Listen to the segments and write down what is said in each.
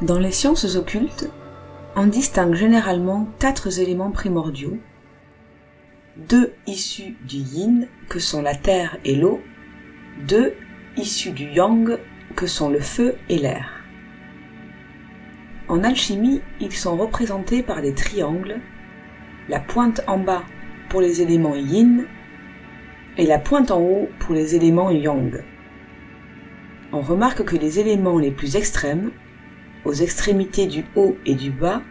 Dans les sciences occultes, on distingue généralement 4 éléments primordiaux, 2 issus du yin, que sont la terre et l'eau, 2 issus du yang, que sont le feu et l'air. En alchimie, ils sont représentés par des triangles, la pointe en bas pour les éléments yin et la pointe en haut pour les éléments yang. On remarque que les éléments les plus extrêmes, aux extrémités du haut et du bas,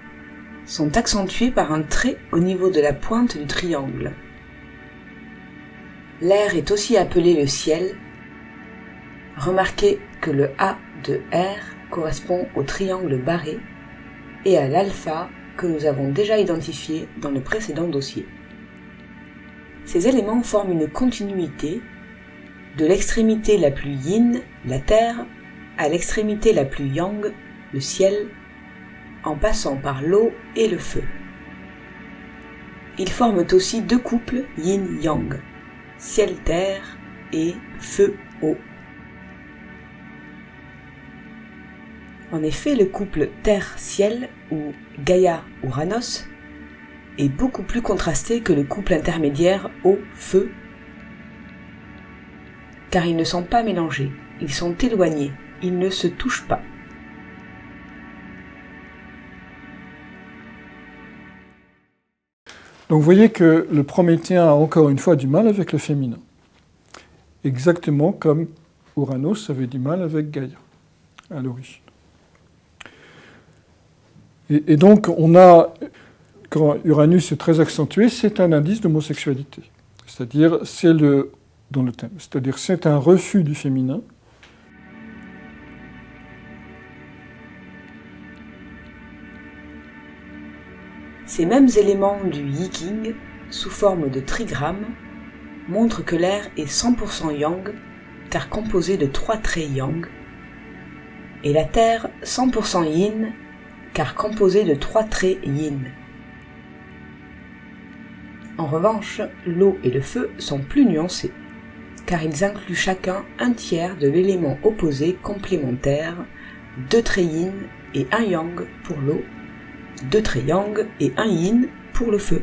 sont accentués par un trait au niveau de la pointe du triangle. L'air est aussi appelé le ciel. Remarquez que le A de R correspond au triangle barré et à l'alpha que nous avons déjà identifié dans le précédent dossier. Ces éléments forment une continuité de l'extrémité la plus yin, la terre, à l'extrémité la plus yang, le ciel, en passant par l'eau et le feu. Ils forment aussi 2 couples yin-yang, ciel-terre et feu-eau. En effet, le couple terre-ciel ou Gaïa-Uranus est beaucoup plus contrasté que le couple intermédiaire eau-feu, car ils ne sont pas mélangés, ils sont éloignés, ils ne se touchent pas. Donc vous voyez que le Prométhéen a encore une fois du mal avec le féminin. Exactement comme Uranus avait du mal avec Gaïa à l'origine. Et donc on a, quand Uranus est très accentué, c'est un indice d'homosexualité. C'est-à-dire, c'est dans le thème, c'est-à-dire c'est un refus du féminin. Ces mêmes éléments du Yi-King, sous forme de trigrammes, montrent que l'air est 100% yang, car composé de 3 traits yang, et la terre 100% yin, car composé de 3 traits yin. En revanche, l'eau et le feu sont plus nuancés, car ils incluent chacun un tiers de l'élément opposé complémentaire, 2 traits yin et 1 yang pour l'eau, 2 traits yang et 1 yin pour le feu.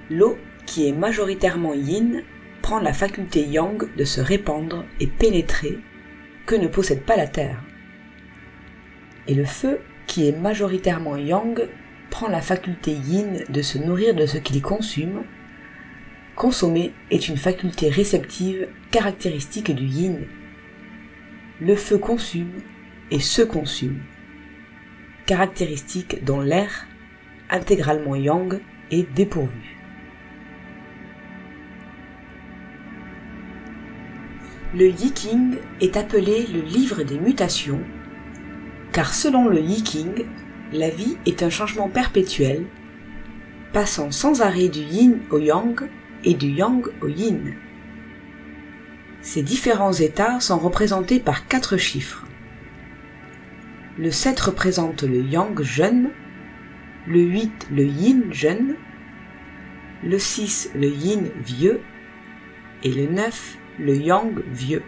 L'eau, qui est majoritairement yin, prend la faculté yang de se répandre et pénétrer, que ne possède pas la terre. Et le feu, qui est majoritairement yang, prend la faculté yin de se nourrir de ce qu'il consume. Consommer est une faculté réceptive caractéristique du yin. Le feu consume et se consume, caractéristique dont l'air, intégralement yang, est dépourvu. Le Yi-King est appelé le livre des mutations, car selon le Yi-King, la vie est un changement perpétuel, passant sans arrêt du yin au yang et du yang au yin. Ces différents états sont représentés par 4 chiffres. Le 7 représente le yang jeune, le 8 le yin jeune, le 6 le yin vieux et le 9 le yang vieux.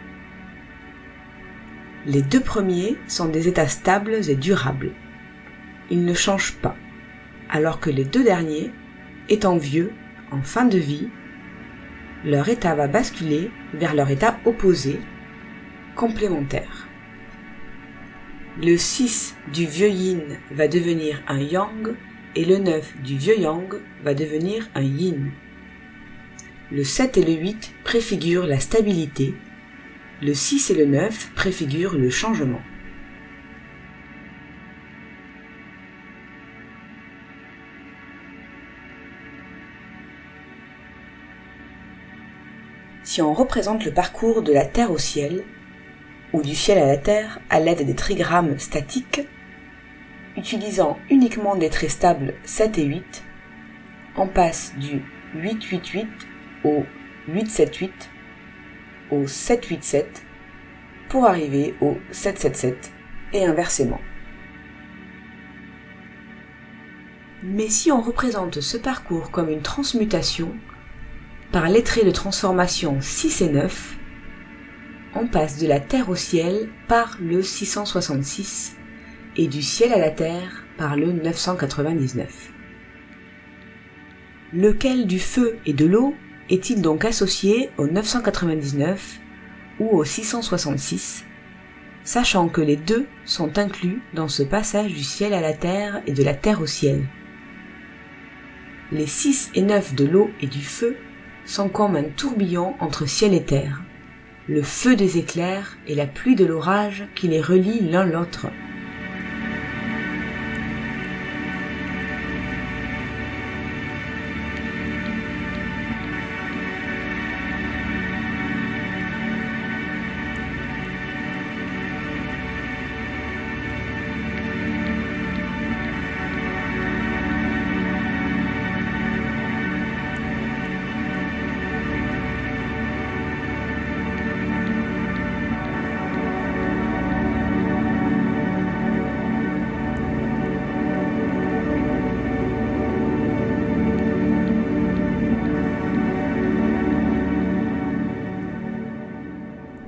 Les 2 premiers sont des états stables et durables. Ils ne changent pas, alors que les 2 derniers, étant vieux, en fin de vie, leur état va basculer vers leur état opposé, complémentaire. Le 6 du vieux yin va devenir un yang et le 9 du vieux yang va devenir un yin. Le 7 et le 8 préfigurent la stabilité, le 6 et le 9 préfigurent le changement. Si on représente le parcours de la Terre au ciel, ou du ciel à la Terre à l'aide des trigrammes statiques, utilisant uniquement des traits stables 7 et 8, on passe du 8-8-8 au 8-7-8 au 7-8-7 pour arriver au 7-7-7 et inversement. Mais si on représente ce parcours comme une transmutation, par les traits de transformation 6 et 9, on passe de la terre au ciel par le 666 et du ciel à la terre par le 999. Lequel du feu et de l'eau est-il donc associé au 999 ou au 666, sachant que les deux sont inclus dans ce passage du ciel à la terre et de la terre au ciel? Les 6 et 9 de l'eau et du feu sont comme un tourbillon entre ciel et terre, le feu des éclairs et la pluie de l'orage qui les relient l'un l'autre.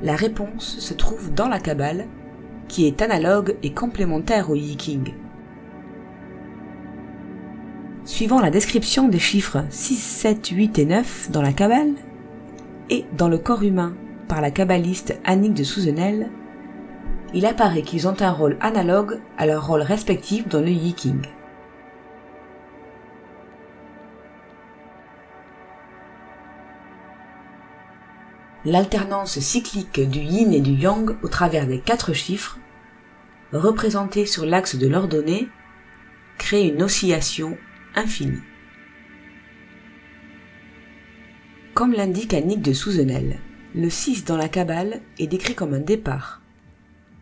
La réponse se trouve dans la Kabbale, qui est analogue et complémentaire au Yiking. Suivant la description des chiffres 6, 7, 8 et 9 dans la Kabbale, et dans le corps humain par la kabbaliste Annick de Souzenel, il apparaît qu'ils ont un rôle analogue à leur rôle respectif dans le Yiking. L'alternance cyclique du yin et du yang au travers des 4 chiffres, représentés sur l'axe de l'ordonnée, crée une oscillation infinie. Comme l'indique Annick de Souzenel, le 6 dans la Kabbale est décrit comme un départ.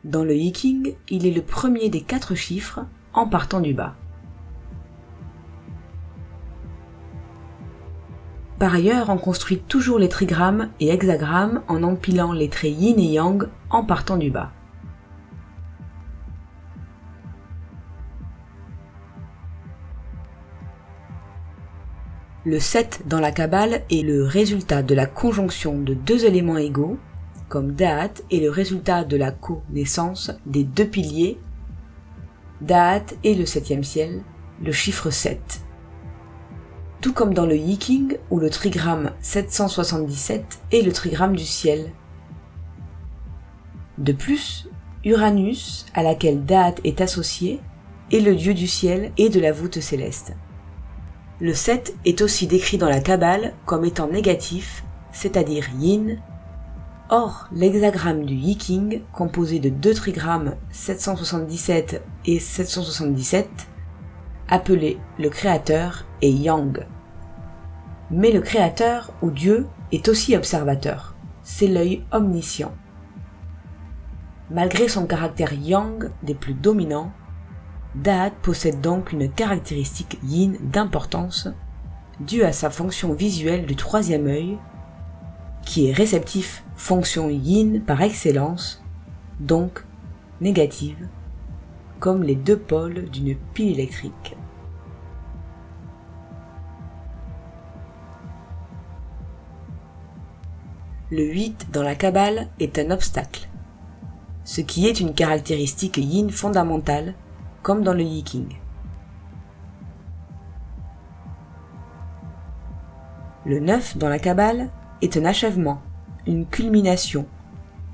Dans le Yiking, il est le premier des 4 chiffres en partant du bas. Par ailleurs, on construit toujours les trigrammes et hexagrammes en empilant les traits yin et yang en partant du bas. Le 7 dans la Kabbale est le résultat de la conjonction de 2 éléments égaux, comme Da'at est le résultat de la co-naissance des 2 piliers, Da'at et le 7e ciel, le chiffre 7. Tout comme dans le Yiking où le trigramme 777 est le trigramme du ciel. De plus, Uranus, à laquelle Da'at est associé, est le dieu du ciel et de la voûte céleste. Le 7 est aussi décrit dans la Kabbale comme étant négatif, c'est-à-dire yin. Or, l'hexagramme du Yiking, composé de 2 trigrammes 777 et 777, appelé le créateur est yang. Mais le créateur ou Dieu est aussi observateur, c'est l'œil omniscient. Malgré son caractère yang des plus dominants, Da'at possède donc une caractéristique yin d'importance due à sa fonction visuelle du 3e œil, qui est réceptif, fonction yin par excellence, donc négative, comme les 2 pôles d'une pile électrique. Le 8 dans la Kabbale est un obstacle, ce qui est une caractéristique yin fondamentale, comme dans le Yiking. Le 9 dans la Kabbale est un achèvement, une culmination,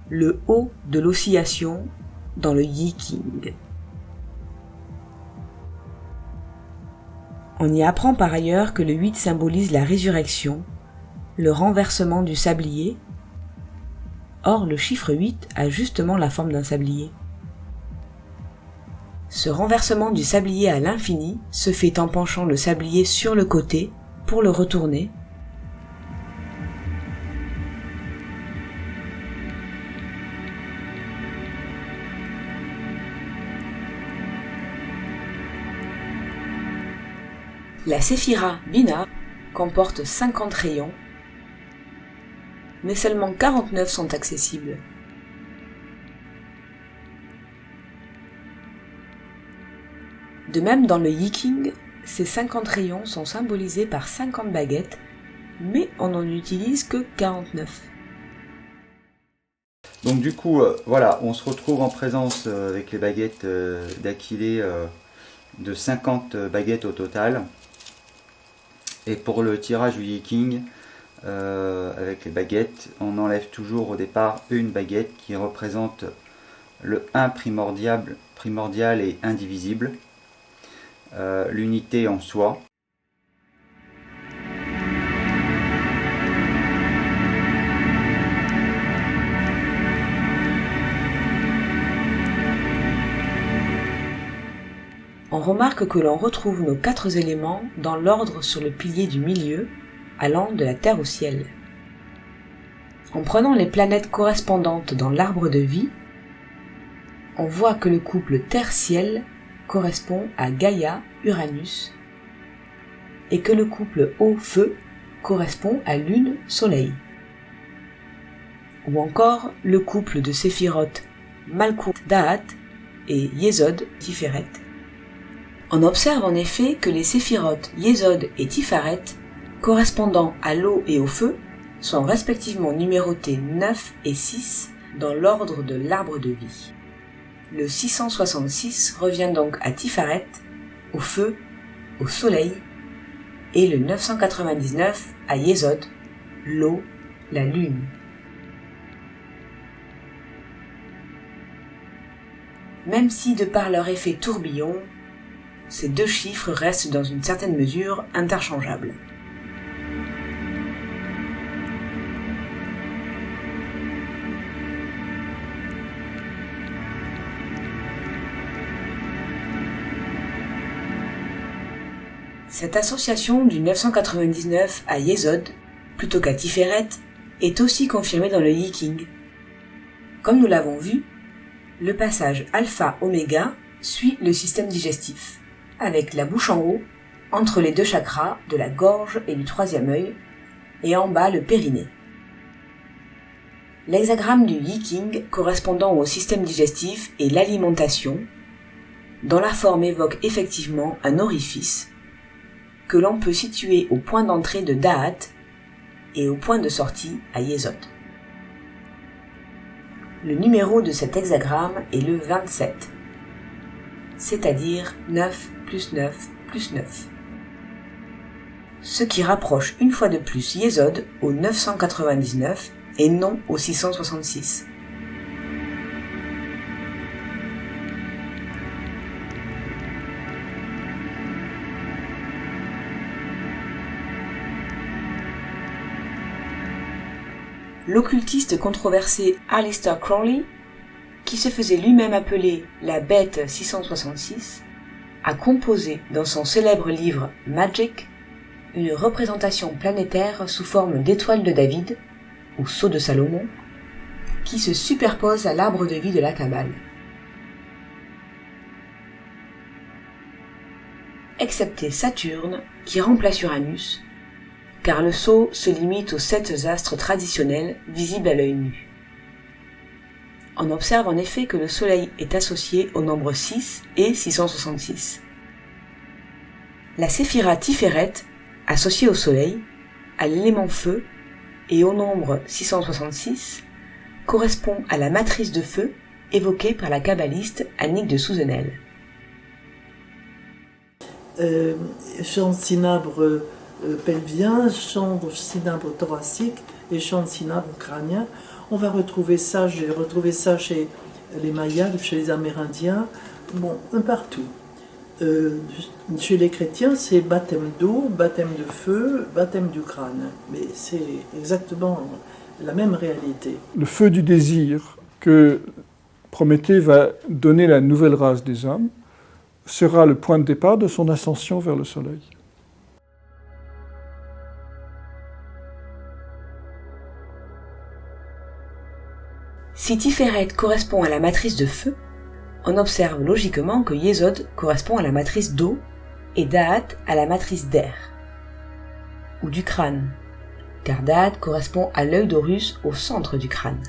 le haut de l'oscillation dans le Yiking. On y apprend par ailleurs que le 8 symbolise la résurrection, le renversement du sablier. Or, le chiffre 8 a justement la forme d'un sablier. Ce renversement du sablier à l'infini se fait en penchant le sablier sur le côté pour le retourner. La séphira Bina comporte 50 rayons, mais seulement 49 sont accessibles. De même, dans le Yiking, ces 50 rayons sont symbolisés par 50 baguettes, mais on n'en utilise que 49. Donc du coup, voilà, on se retrouve en présence avec les baguettes d'Aquilée de 50 baguettes au total. Et pour le tirage du Yi-King, avec les baguettes, on enlève toujours au départ une baguette qui représente le 1 primordial et indivisible, l'unité en soi. On remarque que l'on retrouve nos 4 éléments dans l'ordre sur le pilier du milieu, allant de la Terre au ciel. En prenant les planètes correspondantes dans l'arbre de vie, on voit que le couple Terre-Ciel correspond à Gaïa, Uranus, et que le couple Eau-Feu correspond à Lune, Soleil. Ou encore le couple de Séphiroth, Malkout, Da'at et Yesod, Tiferet. On observe en effet que les séphirotes Yesod et Tiferet, correspondant à l'eau et au feu, sont respectivement numérotés 9 et 6 dans l'ordre de l'arbre de vie. Le 666 revient donc à Tiferet, au feu, au soleil, et le 999 à Yesod, l'eau, la lune. Même si de par leur effet tourbillon, ces 2 chiffres restent dans une certaine mesure interchangeables. Cette association du 999 à Yesod, plutôt qu'à Tiferet, est aussi confirmée dans le Yi-King. Comme nous l'avons vu, le passage alpha-oméga suit le système digestif, avec la bouche en haut, entre les 2 chakras de la gorge et du 3e œil, et en bas le périnée. L'hexagramme du Yi-King correspondant au système digestif est l'alimentation, dont la forme évoque effectivement un orifice, que l'on peut situer au point d'entrée de Da'at et au point de sortie à Yesod. Le numéro de cet hexagramme est le 27, c'est-à-dire 9 plus 9 plus 9. Ce qui rapproche une fois de plus Yesod au 999 et non au 666. L'occultiste controversé Aleister Crowley, qui se faisait lui-même appeler la bête 666, a composé dans son célèbre livre Magic une représentation planétaire sous forme d'étoile de David, ou sceau de Salomon, qui se superpose à l'arbre de vie de la Kabbale. Excepté Saturne, qui remplace Uranus, car le sceau se limite aux 7 astres traditionnels visibles à l'œil nu. On observe en effet que le Soleil est associé au nombre 6 et 666. La séphira Tiferet, associée au Soleil, à l'élément feu et au nombre 666, correspond à la matrice de feu évoquée par la kabbaliste Annick de Souzenel. Champ de cinabre pelvien, champ de cinabre thoracique et champ de cinabre crânien. On va retrouver ça, j'ai retrouvé ça chez les Mayas, chez les Amérindiens, bon, un partout. Chez les chrétiens, c'est baptême d'eau, baptême de feu, baptême du crâne. Mais c'est exactement la même réalité. Le feu du désir que Prométhée va donner la nouvelle race des hommes sera le point de départ de son ascension vers le soleil. Si Tiferet correspond à la matrice de feu, on observe logiquement que Yesod correspond à la matrice d'eau et Da'at à la matrice d'air, ou du crâne, car Da'at correspond à l'œil d'Horus au centre du crâne.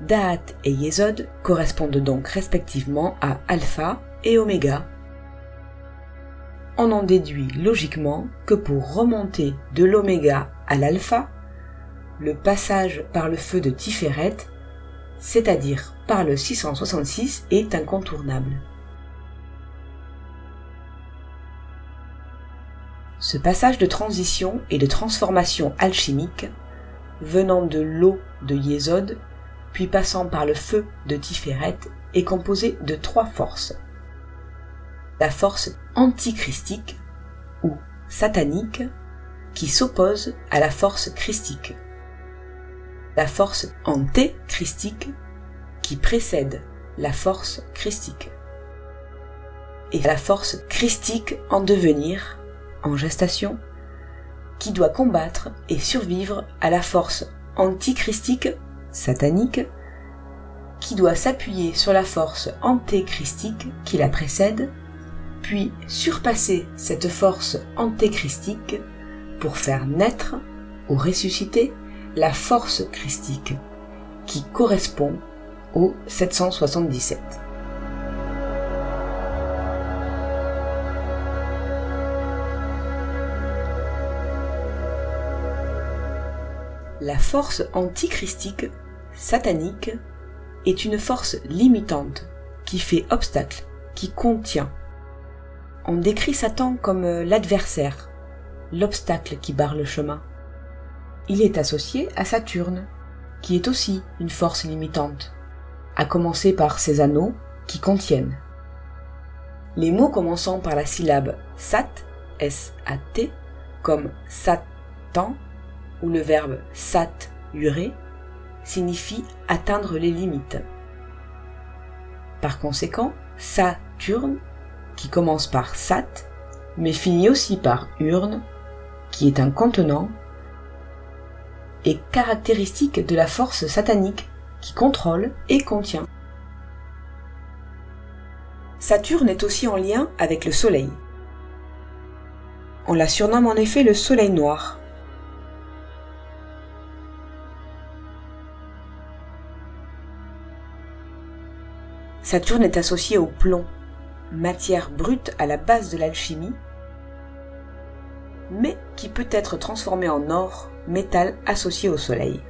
Da'at et Yesod correspondent donc respectivement à Alpha et Oméga. On en déduit logiquement que pour remonter de l'Oméga à l'Alpha, le passage par le feu de Tiferet, c'est-à-dire par le 666, est incontournable. Ce passage de transition et de transformation alchimique, venant de l'eau de Yesod, puis passant par le feu de Tiferet, est composé de 3 forces. La force antichristique, ou satanique, qui s'oppose à la force christique. La force antéchristique, qui précède la force christique. Et la force christique en devenir, en gestation, qui doit combattre et survivre à la force antichristique, satanique, qui doit s'appuyer sur la force antéchristique qui la précède, puis surpasser cette force antéchristique pour faire naître ou ressusciter la force christique, qui correspond au 777. La force antichristique, satanique, est une force limitante, qui fait obstacle, qui contient. On décrit Satan comme l'adversaire, l'obstacle qui barre le chemin. Il est associé à Saturne, qui est aussi une force limitante, à commencer par ses anneaux qui contiennent. Les mots commençant par la syllabe Sat, S-A-T, comme Satan, ou le verbe Sat-urer, signifient atteindre les limites. Par conséquent, Saturne, qui commence par Sat, mais finit aussi par urne, qui est un contenant, est caractéristique de la force satanique qui contrôle et contient. Saturne est aussi en lien avec le Soleil. On la surnomme en effet le Soleil noir. Saturne est associé au plomb, matière brute à la base de l'alchimie, mais qui peut être transformée en or, métal associé au Soleil.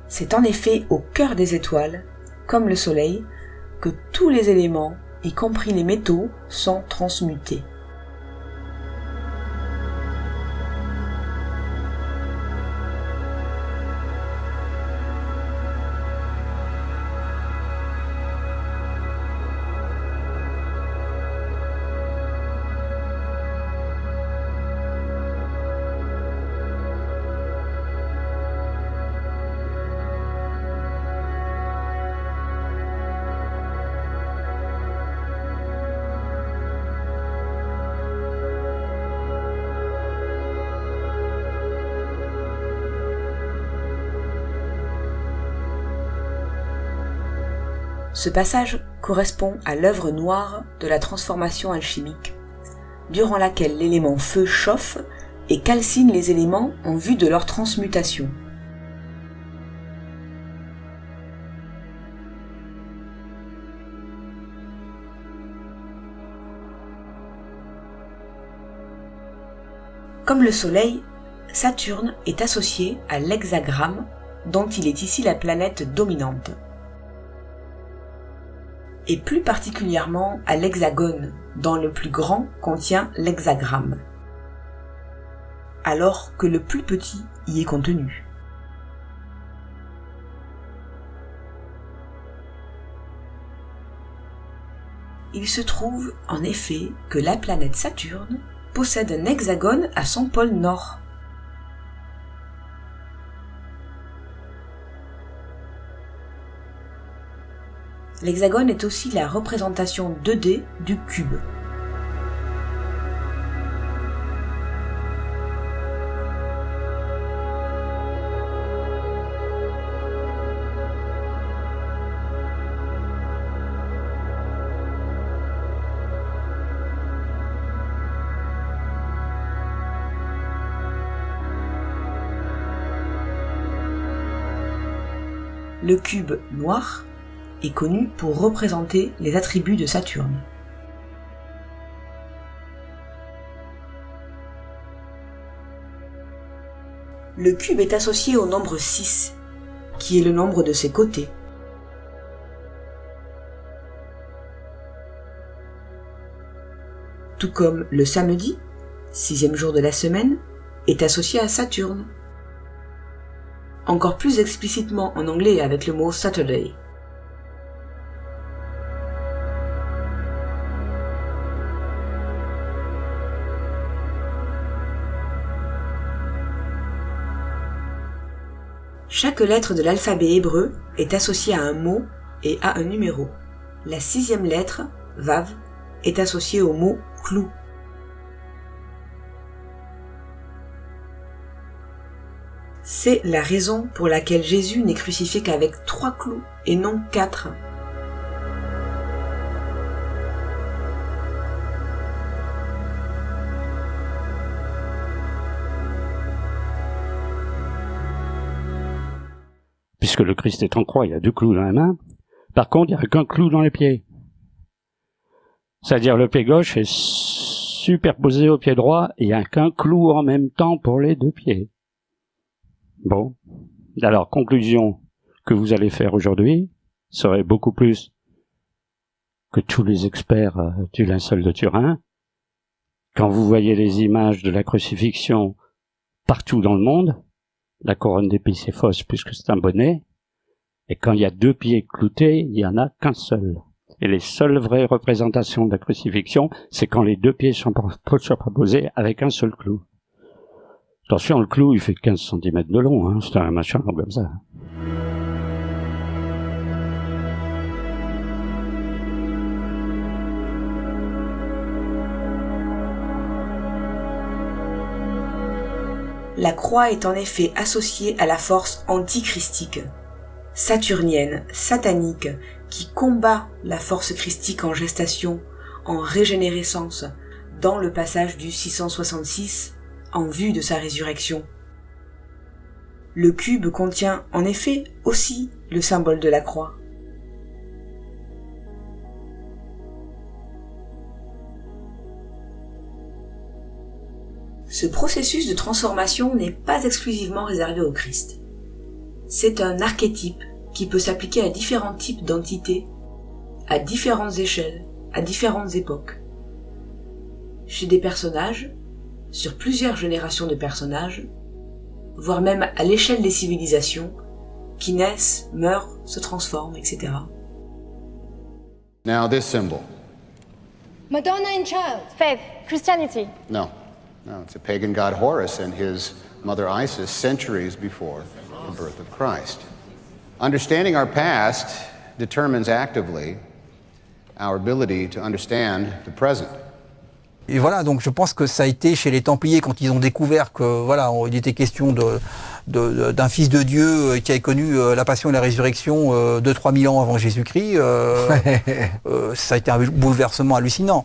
C'est en effet au cœur des étoiles, comme le Soleil, que tous les éléments, y compris les métaux, sont transmutés. Ce passage correspond à l'œuvre noire de la transformation alchimique, durant laquelle l'élément feu chauffe et calcine les éléments en vue de leur transmutation. Comme le Soleil, Saturne est associé à l'hexagramme, dont il est ici la planète dominante, et plus particulièrement à l'hexagone, dont le plus grand contient l'hexagramme, alors que le plus petit y est contenu. Il se trouve en effet que la planète Saturne possède un hexagone à son pôle nord. L'hexagone est aussi la représentation 2D du cube. Le cube noir est connu pour représenter les attributs de Saturne. Le cube est associé au nombre 6, qui est le nombre de ses côtés. Tout comme le samedi, 6e jour de la semaine, est associé à Saturne. Encore plus explicitement en anglais avec le mot Saturday. Chaque lettre de l'alphabet hébreu est associée à un mot et à un numéro. La 6e lettre, Vav, est associée au mot clou. C'est la raison pour laquelle Jésus n'est crucifié qu'avec 3 clous et non 4. Puisque le Christ est en croix, il y a 2 clous dans la main. Par contre, il n'y a qu'un clou dans les pieds. C'est-à-dire le pied gauche est superposé au pied droit et il n'y a qu'un clou en même temps pour les 2 pieds. Bon. Alors, conclusion que vous allez faire aujourd'hui serait beaucoup plus que tous les experts du linceul de Turin. Quand vous voyez les images de la crucifixion partout dans le monde, la couronne d'épines est fausse puisque c'est un bonnet, et quand il y a 2 pieds cloutés, il n'y en a qu'un seul. Et les seules vraies représentations de la crucifixion, c'est quand les 2 pieds sont posés avec un seul clou. Attention, le clou, il fait 15 cm de long, hein, c'est un machin comme ça. La croix est en effet associée à la force antichristique, saturnienne, satanique, qui combat la force christique en gestation, en régénérescence, dans le passage du 666, en vue de sa résurrection. Le cube contient en effet aussi le symbole de la croix. Ce processus de transformation n'est pas exclusivement réservé au Christ. C'est un archétype qui peut s'appliquer à différents types d'entités, à différentes échelles, à différentes époques. Chez des personnages, sur plusieurs générations de personnages, voire même à l'échelle des civilisations, qui naissent, meurent, se transforment, etc. Now this symbol. Madonna and child. Faith, Christianity. No, it's a pagan god Horus and his mother Isis centuries before the birth of Christ. Understanding our past determines actively our ability to understand the present. Et voilà, donc je pense que ça a été chez les Templiers quand ils ont découvert que voilà, il était question d'un fils de Dieu qui avait connu la passion et la résurrection 2-3 000 ans avant Jésus-Christ. Ça a été un bouleversement hallucinant.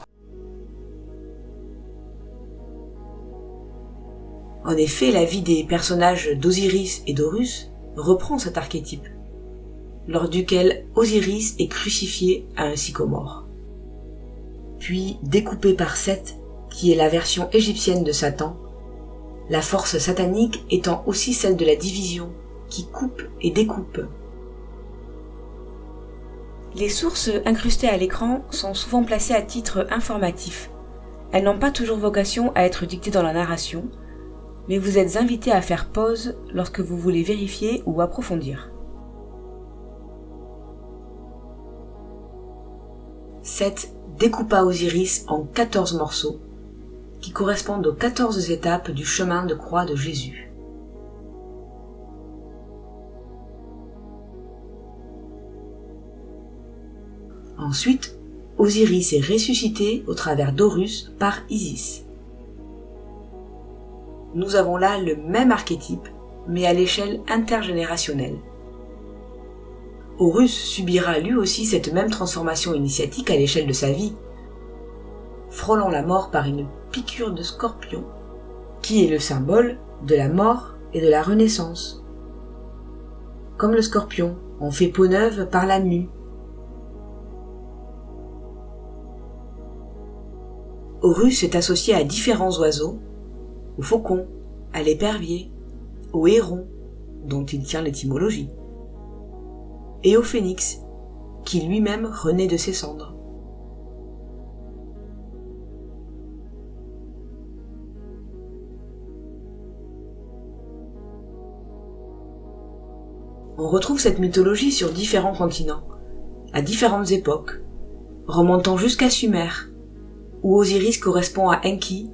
En effet, la vie des personnages d'Osiris et d'Horus reprend cet archétype, lors duquel Osiris est crucifié à un sycomore, puis découpé par Seth, qui est la version égyptienne de Satan, la force satanique étant aussi celle de la division, qui coupe et découpe. Les sources incrustées à l'écran sont souvent placées à titre informatif. Elles n'ont pas toujours vocation à être dictées dans la narration, mais vous êtes invité à faire pause lorsque vous voulez vérifier ou approfondir. Seth découpa Osiris en 14 morceaux, qui correspondent aux 14 étapes du chemin de croix de Jésus. Ensuite, Osiris est ressuscité au travers d'Horus par Isis. Nous avons là le même archétype, mais à l'échelle intergénérationnelle. Horus subira lui aussi cette même transformation initiatique à l'échelle de sa vie, frôlant la mort par une piqûre de scorpion, qui est le symbole de la mort et de la renaissance. Comme le scorpion, on fait peau neuve par la mue. Horus est associé à différents oiseaux, au faucon, à l'épervier, au héron, dont il tient l'étymologie, et au phénix, qui lui-même renaît de ses cendres. On retrouve cette mythologie sur différents continents, à différentes époques, remontant jusqu'à Sumer, où Osiris correspond à Enki,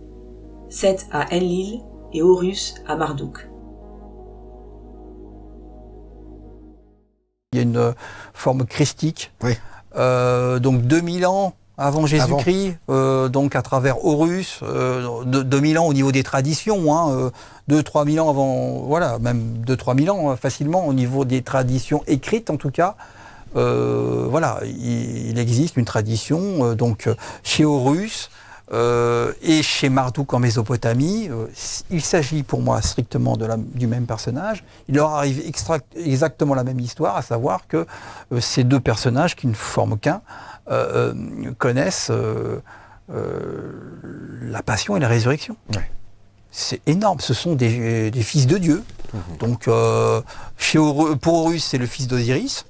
Seth à Enlil et Horus à Marduk. Il y a une forme christique, Oui. donc 2000 ans avant Jésus-Christ, donc à travers Horus, 2000 ans au niveau des traditions, hein, 2-3 000 ans avant, voilà, même 2-3 000 ans facilement au niveau des traditions écrites en tout cas. Voilà, il existe une tradition, donc chez Horus et chez Marduk en Mésopotamie, il s'agit pour moi strictement du même personnage. Il leur arrive exactement la même histoire, à savoir que ces deux personnages qui ne forment qu'un connaissent la passion et la résurrection. Ouais. C'est énorme, ce sont des fils de Dieu. Donc pour Horus, c'est le fils d'Osiris.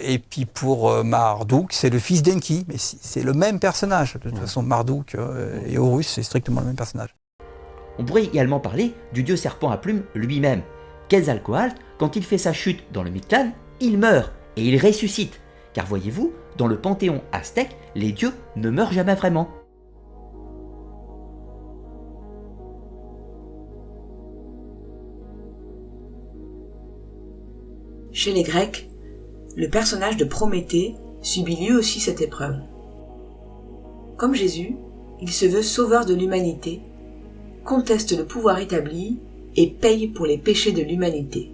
Et puis pour Marduk, c'est le fils d'Enki, mais c'est le même personnage. De toute façon, Marduk et Horus, c'est strictement le même personnage. On pourrait également parler du dieu serpent à plumes lui-même. Quetzalcoatl, quand il fait sa chute dans le Mictlán, il meurt et il ressuscite. Car voyez-vous, dans le panthéon aztèque, les dieux ne meurent jamais vraiment. Chez les Grecs, le personnage de Prométhée subit lui aussi cette épreuve. Comme Jésus, il se veut sauveur de l'humanité, conteste le pouvoir établi et paye pour les péchés de l'humanité.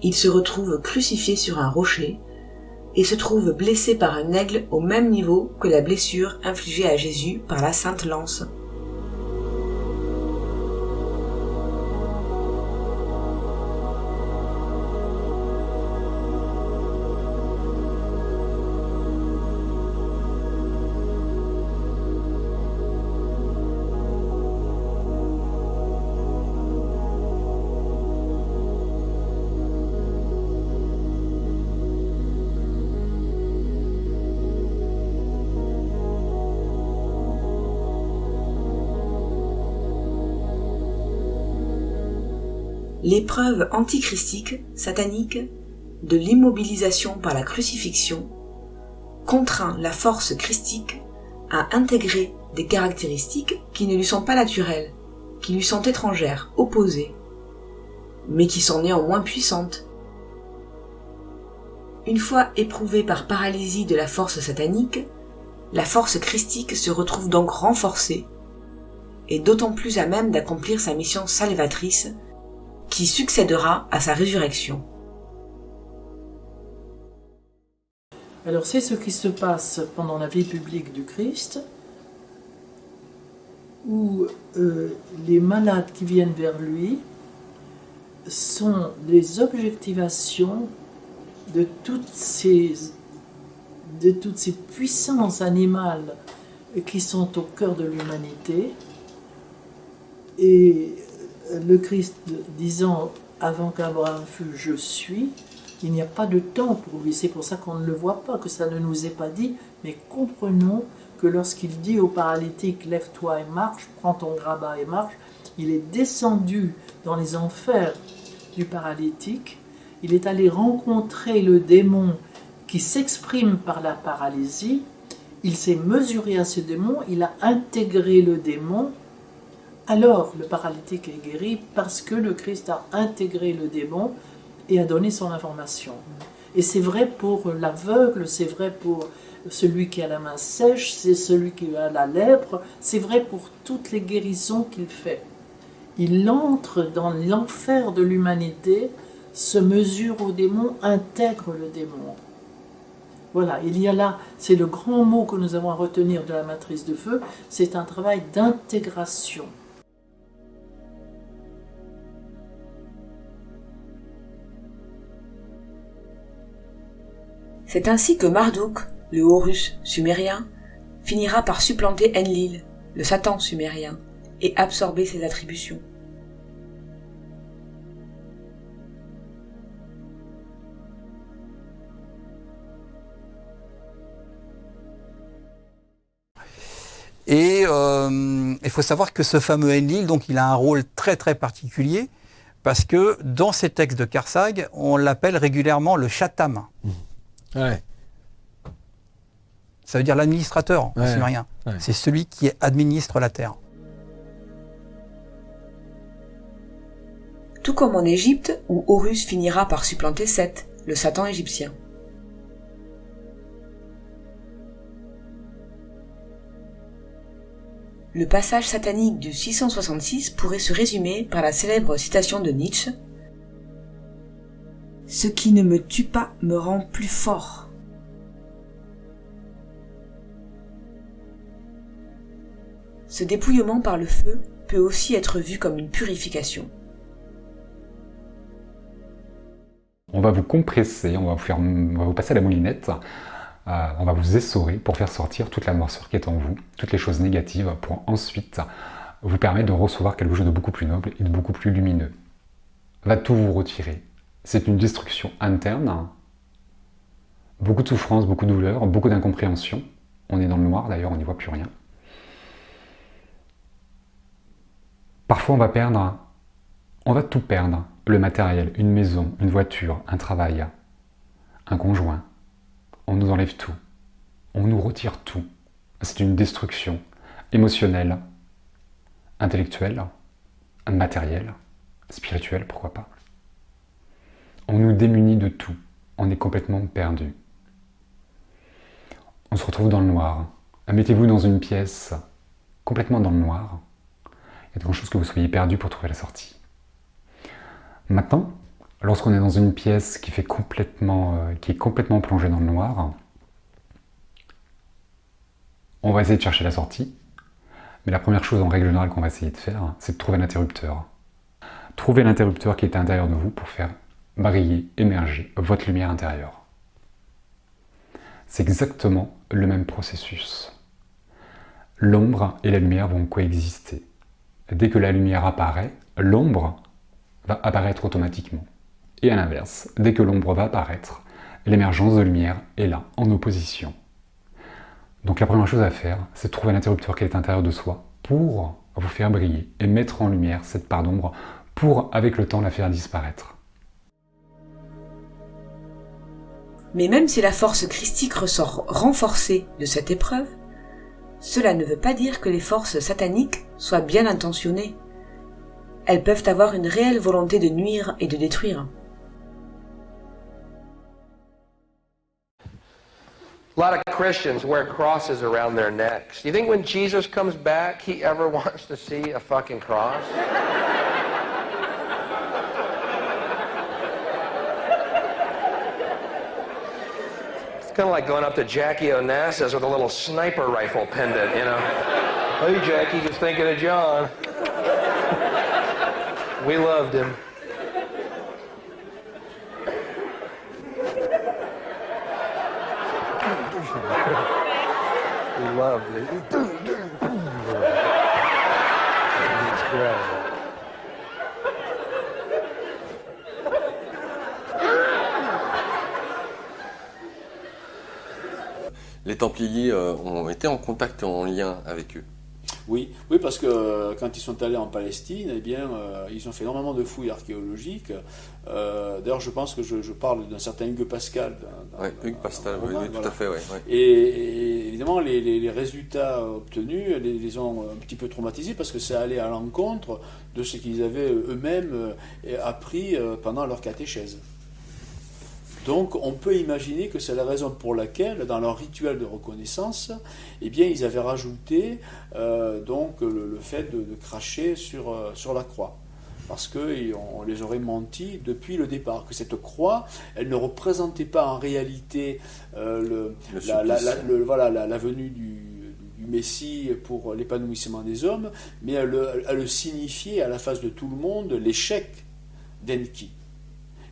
Il se retrouve crucifié sur un rocher et se trouve blessé par un aigle au même niveau que la blessure infligée à Jésus par la Sainte Lance. L'épreuve antichristique, satanique, de l'immobilisation par la crucifixion contraint la force christique à intégrer des caractéristiques qui ne lui sont pas naturelles, qui lui sont étrangères, opposées, mais qui sont néanmoins puissantes. Une fois éprouvée par paralysie de la force satanique, la force christique se retrouve donc renforcée et d'autant plus à même d'accomplir sa mission salvatrice qui succédera à sa résurrection. Alors c'est ce qui se passe pendant la vie publique du Christ, où les malades qui viennent vers lui sont les objectivations de toutes ces puissances animales qui sont au cœur de l'humanité. Et le Christ disant « Avant qu'Abraham fût, je suis », il n'y a pas de temps pour lui. C'est pour ça qu'on ne le voit pas, que ça ne nous est pas dit. Mais comprenons que lorsqu'il dit au paralytique « Lève-toi et marche, prends ton grabat et marche », il est descendu dans les enfers du paralytique. Il est allé rencontrer le démon qui s'exprime par la paralysie. Il s'est mesuré à ce démon, il a intégré le démon. Alors le paralytique est guéri parce que le Christ a intégré le démon et a donné son information. Et c'est vrai pour l'aveugle, c'est vrai pour celui qui a la main sèche, c'est celui qui a la lèpre, c'est vrai pour toutes les guérisons qu'il fait. Il entre dans l'enfer de l'humanité, se mesure au démon, intègre le démon. Voilà, il y a là, c'est le grand mot que nous avons à retenir de la matrice de feu, c'est un travail d'intégration. C'est ainsi que Marduk, le Horus sumérien, finira par supplanter Enlil, le Satan sumérien, et absorber ses attributions. Et il faut savoir que ce fameux Enlil, donc, il a un rôle très très particulier, parce que dans ces textes de Karsag, on l'appelle régulièrement le Chatham. Ouais. Ça veut dire l'administrateur, Ouais. c'est rien. Ouais. C'est celui qui administre la terre. Tout comme en Égypte, où Horus finira par supplanter Seth, le Satan égyptien. Le passage satanique du 666 pourrait se résumer par la célèbre citation de Nietzsche « Ce qui ne me tue pas me rend plus fort ». Ce dépouillement par le feu peut aussi être vu comme une purification. On va vous compresser, on va vous passer à la moulinette, on va vous essorer pour faire sortir toute la morsure qui est en vous, toutes les choses négatives, pour ensuite vous permettre de recevoir quelque chose de beaucoup plus noble et de beaucoup plus lumineux. On va tout vous retirer. C'est une destruction interne, beaucoup de souffrance, beaucoup de douleur, beaucoup d'incompréhension. On est dans le noir d'ailleurs, on n'y voit plus rien. Parfois on va tout perdre, le matériel, une maison, une voiture, un travail, un conjoint. On nous enlève tout, on nous retire tout. C'est une destruction émotionnelle, intellectuelle, matérielle, spirituelle, pourquoi pas. On nous démunit de tout, on est complètement perdu. On se retrouve dans le noir. Mettez-vous dans une pièce complètement dans le noir. Il y a de grandes chances que vous soyez perdu pour trouver la sortie. Maintenant, lorsqu'on est dans une pièce qui est complètement plongée dans le noir, on va essayer de chercher la sortie. Mais la première chose en règle générale qu'on va essayer de faire, c'est de trouver l'interrupteur. Trouvez l'interrupteur qui est à l'intérieur de vous pour faire briller, émerger votre lumière intérieure. C'est exactement le même processus. L'ombre et la lumière vont coexister. Dès que la lumière apparaît, l'ombre va apparaître automatiquement. Et à l'inverse, dès que l'ombre va apparaître, l'émergence de lumière est là, en opposition. Donc la première chose à faire, c'est de trouver l'interrupteur qui est à l'intérieur de soi pour vous faire briller et mettre en lumière cette part d'ombre pour, avec le temps, la faire disparaître. Mais même si la force christique ressort renforcée de cette épreuve, cela ne veut pas dire que les forces sataniques soient bien intentionnées. Elles peuvent avoir une réelle volonté de nuire et de détruire. A lot of Christians wear crosses around their necks. Do you think when Jesus comes back, he ever wants to see a fucking cross? It's kind of like going up to Jackie Onassis with a little sniper rifle pendant, you know. Hey, Jackie, just thinking of John. We loved him. We loved it. He's great. Les Templiers ont été en contact et en lien avec eux. Oui, parce que quand ils sont allés en Palestine, eh bien, ils ont fait énormément de fouilles archéologiques. D'ailleurs, je pense que je parle d'un certain Hugues Pascal. Oui, Hugues Pascal, oui, voilà. tout à fait. Ouais. Et évidemment, les résultats obtenus les ont un petit peu traumatisés parce que ça allait à l'encontre de ce qu'ils avaient eux-mêmes appris pendant leur catéchèse. Donc on peut imaginer que c'est la raison pour laquelle, dans leur rituel de reconnaissance, eh bien, ils avaient rajouté donc le fait de cracher sur la croix. Parce qu'on les aurait menti depuis le départ, que cette croix, elle ne représentait pas en réalité la venue du Messie pour l'épanouissement des hommes, mais elle signifiait à la face de tout le monde l'échec d'Enki.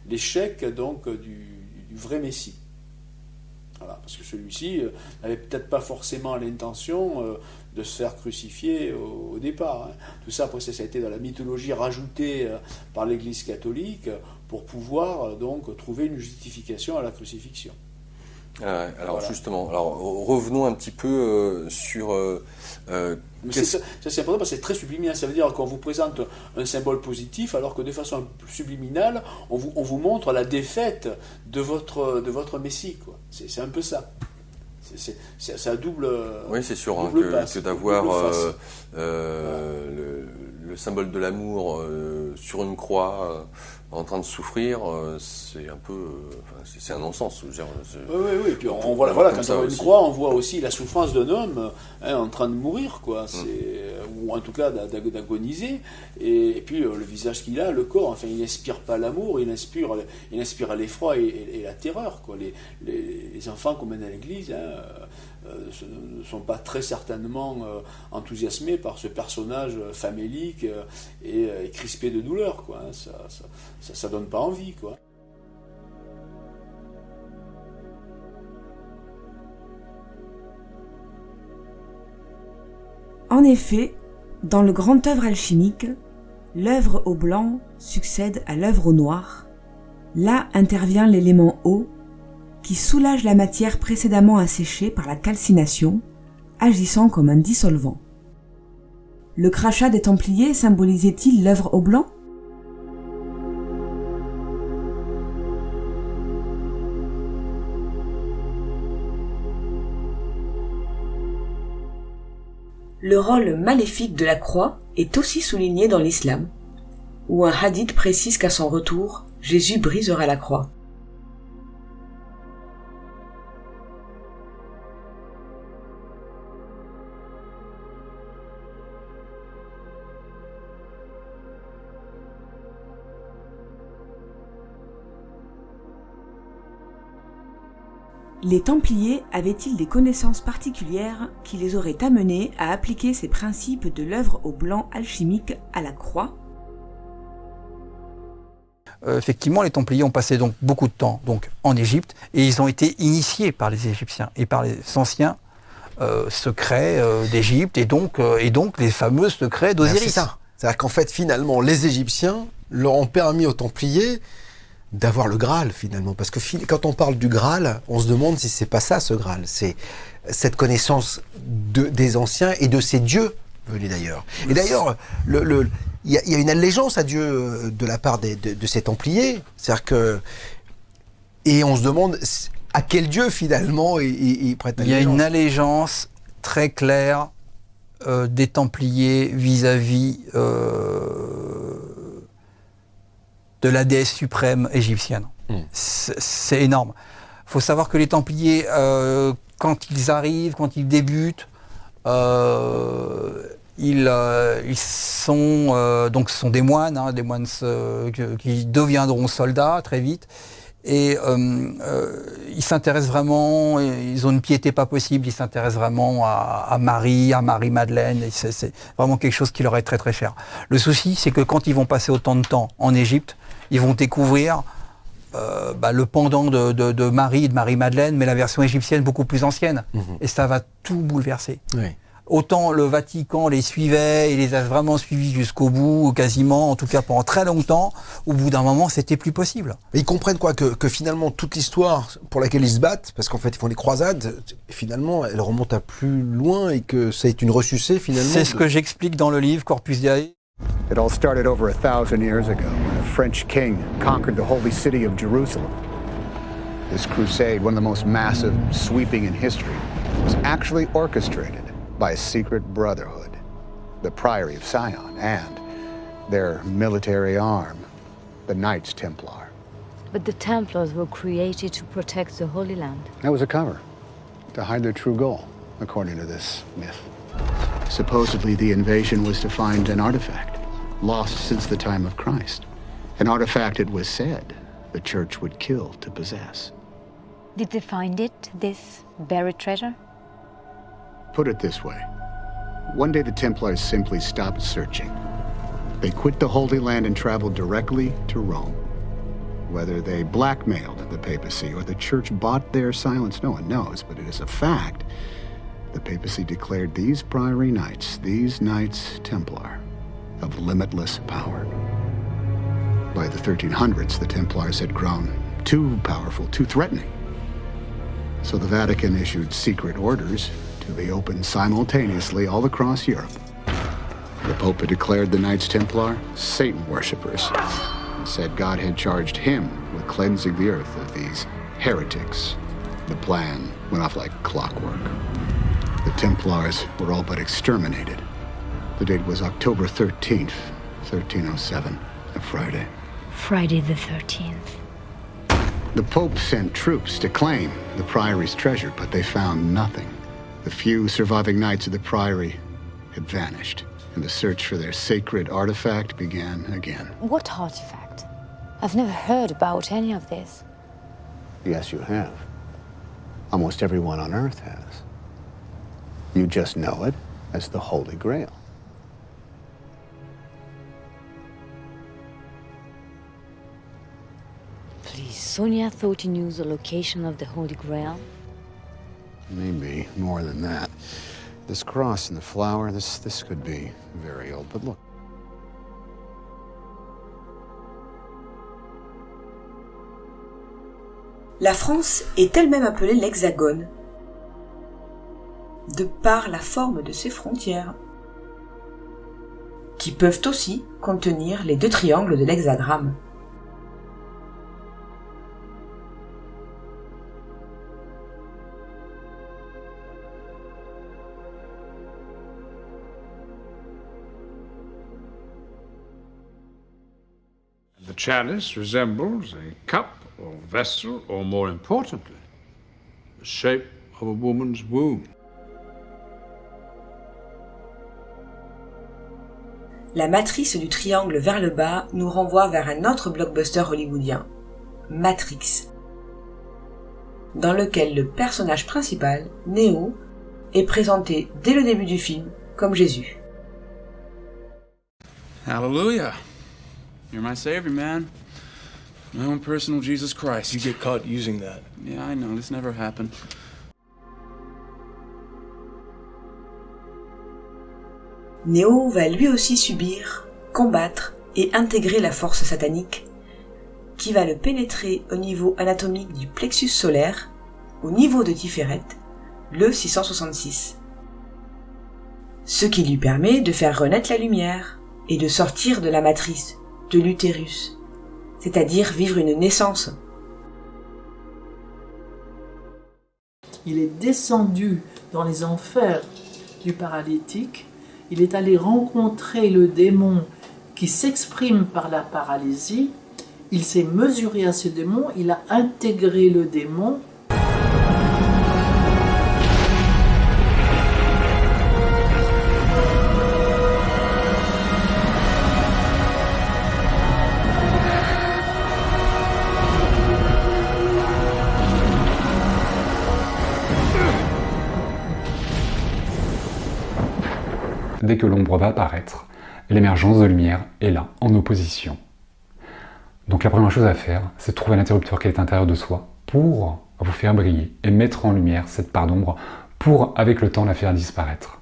L'échec donc du vrai Messie. Voilà, parce que celui-ci n'avait peut-être pas forcément l'intention de se faire crucifier au départ. Hein. Tout ça, après, ça a été dans la mythologie rajoutée par l'Église catholique pour pouvoir donc trouver une justification à la crucifixion. Alors voilà. Justement, revenons un petit peu sur... ça c'est important parce que c'est très subliminal. Ça veut dire qu'on vous présente un symbole positif alors que de façon subliminale, on vous montre la défaite de votre Messie, quoi. C'est un peu ça. C'est un double. Oui, c'est sûr que d'avoir le symbole de l'amour sur une croix en train de souffrir, c'est un peu, c'est un non-sens. Oui. Puis on voit, voilà, quand on voit une croix, on voit aussi la souffrance d'un homme en train de mourir, quoi. Ou en tout cas d'agoniser. Et puis le visage qu'il a, le corps, enfin, il n'inspire pas l'amour, il inspire l'effroi et la terreur, quoi. Les enfants qu'on mène à l'église ne sont pas très certainement enthousiasmés par ce personnage famélique et crispé de douleur, quoi. Ça donne pas envie, quoi. En effet, dans le grand œuvre alchimique, l'œuvre au blanc succède à l'œuvre au noir. Là intervient l'élément eau, qui soulage la matière précédemment asséchée par la calcination, agissant comme un dissolvant. Le crachat des Templiers symbolisait-il l'œuvre au blanc ? Le rôle maléfique de la croix est aussi souligné dans l'islam, où un hadith précise qu'à son retour, Jésus brisera la croix. Les Templiers avaient-ils des connaissances particulières qui les auraient amenés à appliquer ces principes de l'œuvre au blanc alchimique à la croix ? Effectivement, les Templiers ont passé donc beaucoup de temps en Égypte et ils ont été initiés par les Égyptiens et par les anciens secrets d'Égypte et donc les fameux secrets d'Osiris. C'est ça. C'est-à-dire qu'en fait, finalement, les Égyptiens leur ont permis aux Templiers d'avoir le Graal, finalement. Parce que quand on parle du Graal, on se demande si c'est pas ça, ce Graal. C'est cette connaissance des anciens et de ces dieux venus d'ailleurs. Et d'ailleurs, il y a une allégeance à Dieu de la part de ces Templiers. C'est-à-dire que... Et on se demande à quel Dieu, finalement, ils prêtent allégeance. Il y a une allégeance très claire des Templiers vis-à-vis de la déesse suprême égyptienne. C'est énorme. Il faut savoir que les Templiers, quand ils arrivent, quand ils débutent, ils sont ce sont des moines qui deviendront soldats très vite. Et ils s'intéressent vraiment, ils ont une piété pas possible, ils s'intéressent vraiment à Marie-Madeleine, c'est vraiment quelque chose qui leur est très très cher. Le souci, c'est que quand ils vont passer autant de temps en Égypte, ils vont découvrir le pendant de Marie et de Marie-Madeleine, mais la version égyptienne beaucoup plus ancienne. Et ça va tout bouleverser. Oui. Autant le Vatican les suivait et les a vraiment suivis jusqu'au bout, quasiment, en tout cas pendant très longtemps, au bout d'un moment, c'était plus possible. Et ils comprennent quoi que finalement, toute l'histoire pour laquelle ils se battent, parce qu'en fait, ils font les croisades, finalement, elle remonte à plus loin et que ça est une ressucée, finalement. C'est ce que j'explique dans le livre Corpus Deae. It all started over 1,000 years ago when a French king conquered the holy city of Jerusalem. This crusade, one of the most massive, sweeping in history, was actually orchestrated by a secret brotherhood, the Priory of Sion, and their military arm, the Knights Templar. But the Templars were created to protect the Holy Land. That was a cover, to hide their true goal, according to this myth. Supposedly, the invasion was to find an artifact, lost since the time of Christ. An artifact, it was said, the Church would kill to possess. Did they find it, this buried treasure? Put it this way. One day the Templars simply stopped searching. They quit the Holy Land and traveled directly to Rome. Whether they blackmailed the papacy or the Church bought their silence, no one knows, but it is a fact. The papacy declared these priory knights, these Knights Templar, of limitless power. By the 1300s, the Templars had grown too powerful, too threatening. So the Vatican issued secret orders to be opened simultaneously all across Europe. The Pope had declared the Knights Templar Satan worshippers and said God had charged him with cleansing the earth of these heretics. The plan went off like clockwork. The Templars were all but exterminated. The date was October 13th, 1307, a Friday. Friday the 13th. The Pope sent troops to claim the Priory's treasure, but they found nothing. The few surviving knights of the Priory had vanished, and the search for their sacred artifact began again. What artifact? I've never heard about any of this. Yes, you have. Almost everyone on Earth has. You just know it as the Holy Grail. Please, Sonia thought he knew the location of the Holy Grail. Maybe more than that. This cross and the flower, this could be very old, but look. La France est elle-même appelée l'Hexagone, de par la forme de ses frontières, qui peuvent aussi contenir les deux triangles de l'hexagramme. The chalice resembles a cup or vessel, or more importantly, the shape of a woman's womb. La matrice du triangle vers le bas nous renvoie vers un autre blockbuster hollywoodien, Matrix, dans lequel le personnage principal, Neo, est présenté dès le début du film comme Jésus. Hallelujah. You're my savior, man. My own personal Jesus Christ. You get caught using that. Yeah, I know. This never happened. Neo va lui aussi subir, combattre et intégrer la force satanique qui va le pénétrer au niveau anatomique du plexus solaire, au niveau de Tiferet, le 666. Ce qui lui permet de faire renaître la lumière et de sortir de la matrice, de l'utérus, c'est-à-dire vivre une naissance. Il est descendu dans les enfers du paralytique. Il est allé rencontrer le démon qui s'exprime par la paralysie. Il s'est mesuré à ce démon, il a intégré le démon. Dès que l'ombre va apparaître, l'émergence de lumière est là, en opposition. Donc la première chose à faire, c'est de trouver l'interrupteur qui est à l'intérieur de soi pour vous faire briller et mettre en lumière cette part d'ombre pour, avec le temps, la faire disparaître.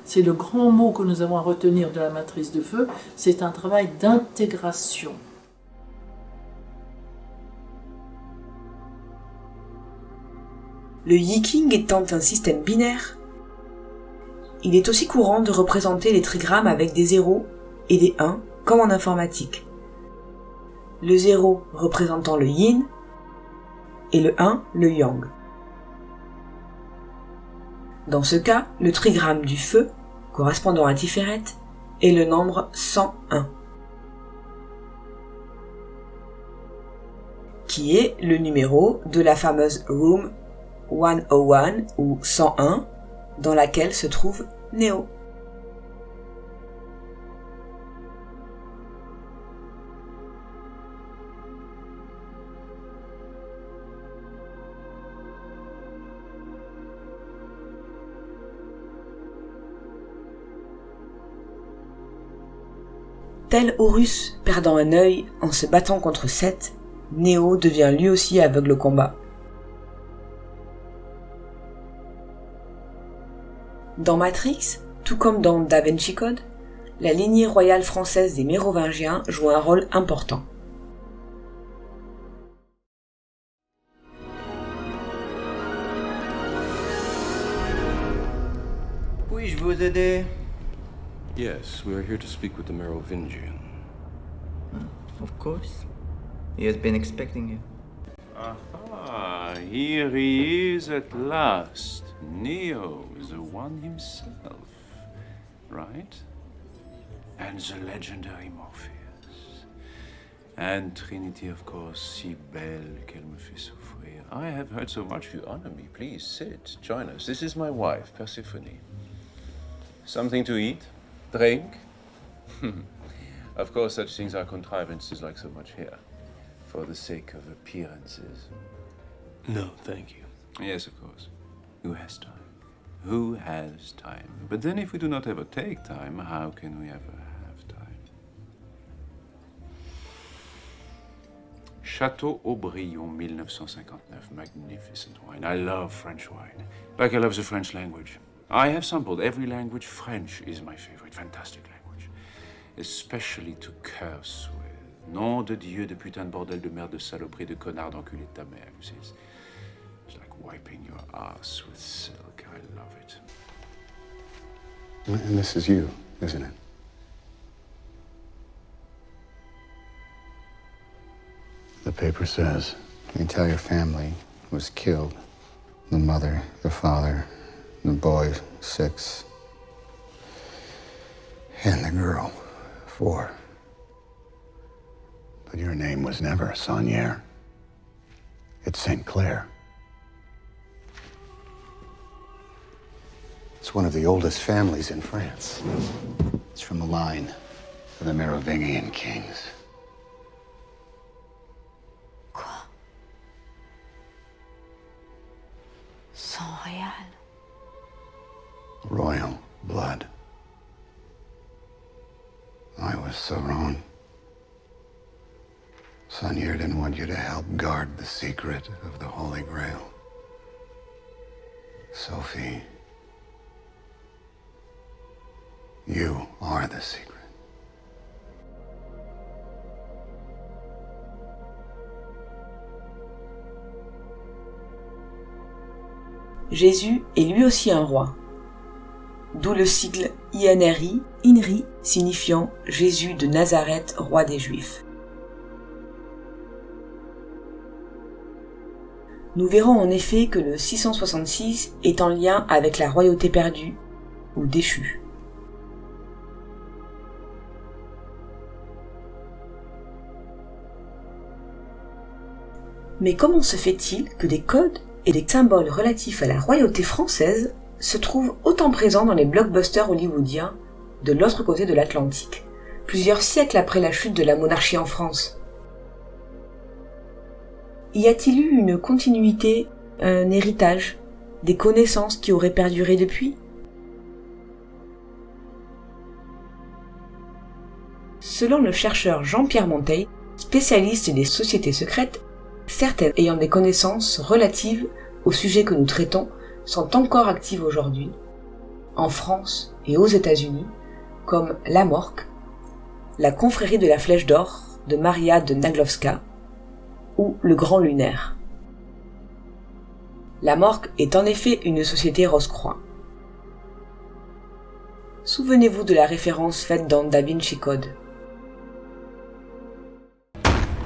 C'est le grand mot que nous avons à retenir de la matrice de feu, c'est un travail d'intégration. Le Yi-King étant un système binaire, il est aussi courant de représenter les trigrammes avec des 0 et des 1, comme en informatique. Le 0 représentant le yin et le 1 le yang. Dans ce cas, le trigramme du feu, correspondant à Tiferet, est le nombre 101, qui est le numéro de la fameuse Room 101 ou 101, dans laquelle se trouve Neo. Tel Horus perdant un œil en se battant contre Seth, Neo devient lui aussi aveugle au combat. Dans Matrix, tout comme dans Da Vinci Code, la lignée royale française des Mérovingiens joue un rôle important. Puis-je vous aider? Yes, we are here to speak with the Merovingian. Of course. He has been expecting you. Aha, here he is at last. Neo, the one himself, right? And the legendary Morpheus. And Trinity, of course, si belle qu'elle me fait souffrir. I have heard so much you honor me. Please sit, join us. This is my wife, Persephone. Something to eat? Drink? Of course, such things are contrivances like so much here, for the sake of appearances. No, thank you. Yes, of course. Who has time? Who has time? But then if we do not ever take time, how can we ever have time? Château Aubryon, 1959. Magnificent wine. I love French wine. Like I love the French language. I have sampled every language. French is my favorite. Fantastic language. Especially to curse with. Nom de Dieu, de putain de bordel de merde de saloperie de connard d'enculé de ta mère. It's like wiping your ass with silk. I love it. And this is you, isn't it? The paper says the entire family was killed. The mother, the father, the boy, 6. And the girl, 4. But your name was never Saunière. It's St. Clair. It's one of the oldest families in France. It's from the line of the Merovingian kings. Quoi? Sang réel. Royal blood. I was so wrong. Saunière didn't want you to help guard the secret of the Holy Grail. Sophie, you are the secret. Jésus est lui aussi un roi. D'où le sigle INRI, INRI, signifiant Jésus de Nazareth, roi des Juifs. Nous verrons en effet que le 666 est en lien avec la royauté perdue ou déchue. Mais comment se fait-il que des codes et des symboles relatifs à la royauté française se trouvent autant présents dans les blockbusters hollywoodiens de l'autre côté de l'Atlantique, plusieurs siècles après la chute de la monarchie en France? Y a-t-il eu une continuité, un héritage, des connaissances qui auraient perduré depuis? Selon le chercheur Jean-Pierre Monteil, spécialiste des sociétés secrètes, certaines ayant des connaissances relatives au sujet que nous traitons sont encore actives aujourd'hui, en France et aux États-Unis, comme la Morque, la confrérie de la Flèche d'Or de Maria de Naglovska ou le Grand Lunaire. La Morque est en effet une société Rose-Croix. Souvenez-vous de la référence faite dans Da Vinci Code.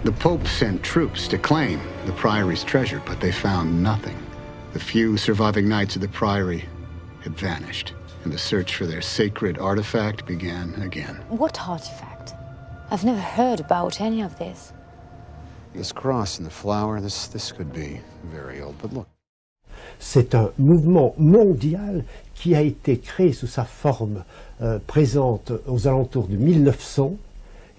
The Pope sent troops to claim the Priory's treasure, but they found nothing. The few surviving knights of the Priory had vanished, and the search for their sacred artifact began again. What artifact? I've never heard about any of this. This cross and the flower, this could be very old, but look. C'est un mouvement mondial qui a été créé sous sa forme présente aux alentours de 1900,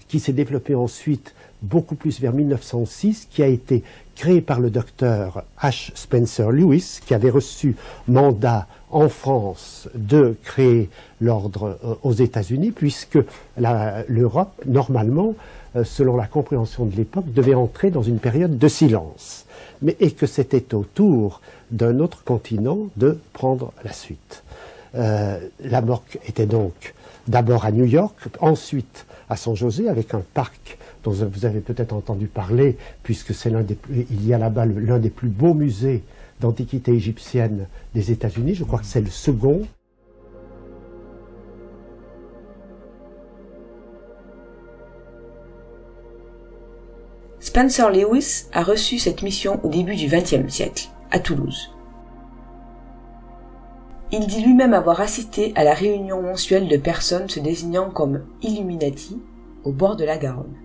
qui s'est développé ensuite beaucoup plus vers 1906, qui a été créé par le docteur H. Spencer Lewis, qui avait reçu mandat en France de créer l'ordre aux États-Unis, puisque l'Europe, normalement, selon la compréhension de l'époque, devait entrer dans une période de silence, et que c'était au tour d'un autre continent de prendre la suite. La MORC était donc d'abord à New York, ensuite à San José, avec un parc dont vous avez peut-être entendu parler, puisque c'est il y a là-bas l'un des plus beaux musées d'antiquité égyptienne des États-Unis. Je crois que c'est le second. Spencer Lewis a reçu cette mission au début du XXe siècle, à Toulouse. Il dit lui-même avoir assisté à la réunion mensuelle de personnes se désignant comme Illuminati au bord de la Garonne.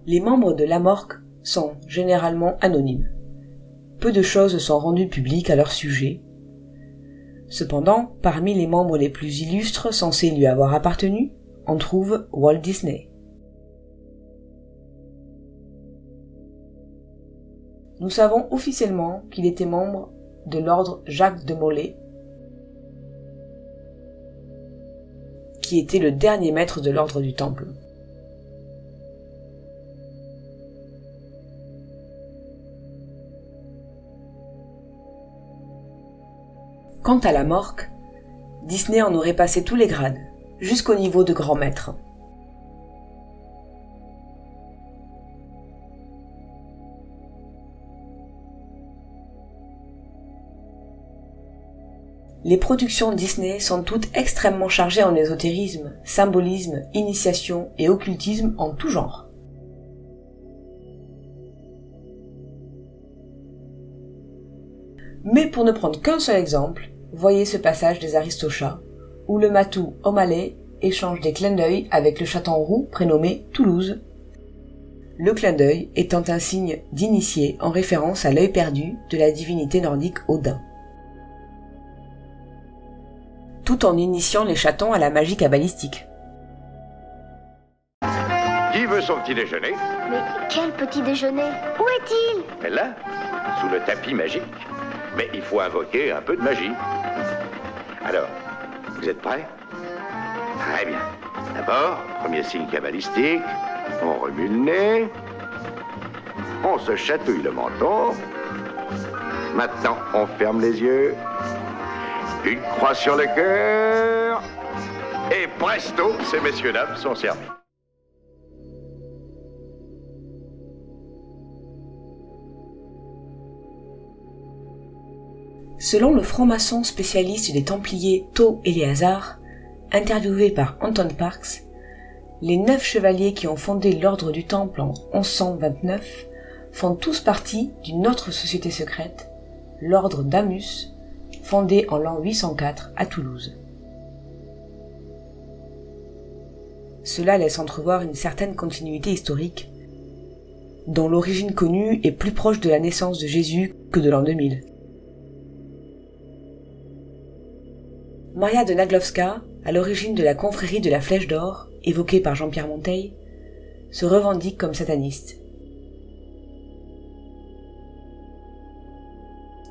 Les membres de la MORC sont généralement anonymes. Peu de choses sont rendues publiques à leur sujet. Cependant, parmi les membres les plus illustres censés lui avoir appartenu, on trouve Walt Disney. Nous savons officiellement qu'il était membre de l'ordre Jacques de Molay, qui était le dernier maître de l'ordre du Temple. Quant à la MORC, Disney en aurait passé tous les grades, jusqu'au niveau de grand maître. Les productions Disney sont toutes extrêmement chargées en ésotérisme, symbolisme, initiation et occultisme en tout genre. Mais pour ne prendre qu'un seul exemple, voyez ce passage des Aristochats, où le matou O'Malley échange des clins d'œil avec le chaton roux prénommé Toulouse. Le clin d'œil étant un signe d'initié en référence à l'œil perdu de la divinité nordique Odin. Tout en initiant les chatons à la magie cabalistique. Qui veut son petit déjeuner? Mais quel petit déjeuner? Où est-il? Là, sous le tapis magique. Mais il faut invoquer un peu de magie. Alors, vous êtes prêts? Très bien. D'abord, premier signe cabalistique, on remue le nez, on se chatouille le menton. Maintenant, on ferme les yeux, une croix sur le cœur, et presto, ces messieurs-dames sont servis. Selon le franc-maçon spécialiste des Templiers Tho Eleazar, interviewé par Anton Parks, les 9 chevaliers qui ont fondé l'ordre du Temple en 1129 font tous partie d'une autre société secrète, l'ordre d'Amus, fondé en l'an 804 à Toulouse. Cela laisse entrevoir une certaine continuité historique, dont l'origine connue est plus proche de la naissance de Jésus que de l'an 2000. Maria de Naglovska, à l'origine de la confrérie de la Flèche d'Or, évoquée par Jean-Pierre Monteil, se revendique comme sataniste.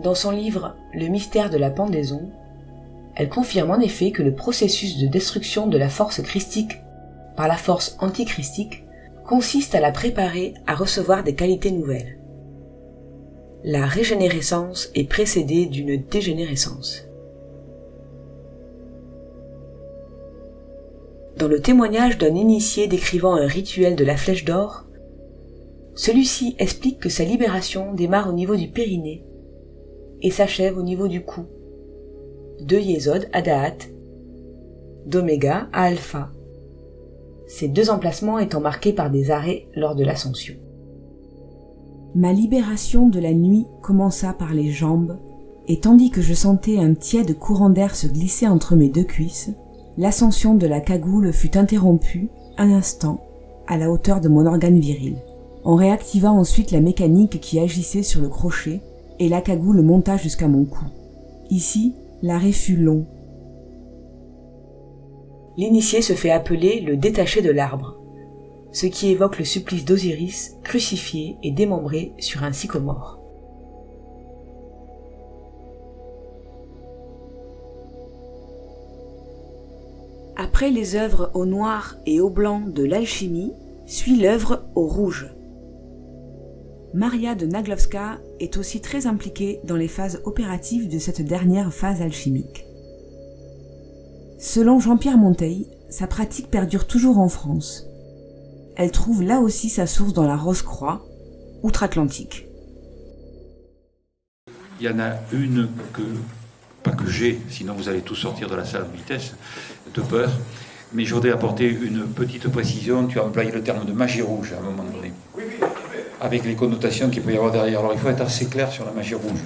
Dans son livre « Le mystère de la pendaison », elle confirme en effet que le processus de destruction de la force christique par la force antichristique consiste à la préparer à recevoir des qualités nouvelles. La régénérescence est précédée d'une dégénérescence. Dans le témoignage d'un initié décrivant un rituel de la Flèche d'Or, celui-ci explique que sa libération démarre au niveau du périnée et s'achève au niveau du cou, de Yesod à Da'at, d'Oméga à Alpha, ces 2 emplacements étant marqués par des arrêts lors de l'ascension. Ma libération de la nuit commença par les jambes, et tandis que je sentais un tiède courant d'air se glisser entre mes 2 cuisses, l'ascension de la cagoule fut interrompue, un instant, à la hauteur de mon organe viril. On réactiva ensuite la mécanique qui agissait sur le crochet, et la cagoule monta jusqu'à mon cou. Ici, l'arrêt fut long. L'initié se fait appeler le détaché de l'arbre, ce qui évoque le supplice d'Osiris crucifié et démembré sur un sycomore. Après les œuvres au noir et au blanc de l'alchimie, suit l'œuvre au rouge. Maria de Naglovska est aussi très impliquée dans les phases opératives de cette dernière phase alchimique. Selon Jean-Pierre Monteil, sa pratique perdure toujours en France. Elle trouve là aussi sa source dans la Rose-Croix, outre-Atlantique. Il y en a une pas que j'ai, sinon vous allez tous sortir de la salle de vitesse, de peur, mais je voudrais apporter une petite précision. Tu as employé le terme de magie rouge à un moment donné, avec les connotations qu'il peut y avoir derrière. Alors il faut être assez clair sur la magie rouge.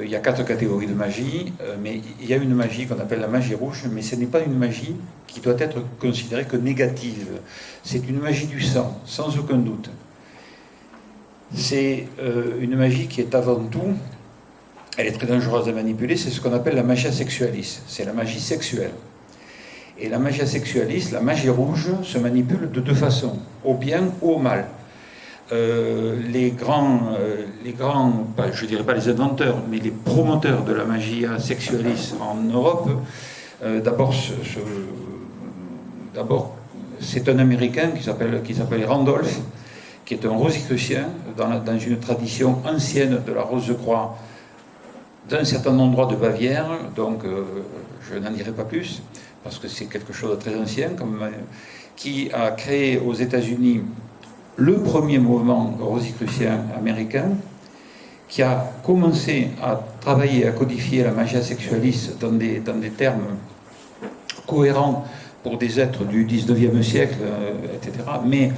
Il y a 4 catégories de magie, mais il y a une magie qu'on appelle la magie rouge, mais ce n'est pas une magie qui doit être considérée que négative. C'est une magie du sang, sans aucun doute. C'est une magie qui est avant tout, elle est très dangereuse à manipuler, c'est ce qu'on appelle la magia sexualis, c'est la magie sexuelle. Et la magia sexualis, la magie rouge, se manipule de 2 façons, au bien ou au mal. Les grands, je ne dirais pas les inventeurs, mais les promoteurs de la magia sexualis en Europe, d'abord, c'est un Américain qui s'appelle Randolph, qui est un rosicrucien dans une tradition ancienne de la Rose-Croix d'un certain endroit de Bavière, donc je n'en dirai pas plus, parce que c'est quelque chose de très ancien, qui a créé aux États-Unis le premier mouvement rosicrucien américain, qui a commencé à travailler, à codifier la magia sexualis dans des termes cohérents pour des êtres du 19e siècle, etc. Mais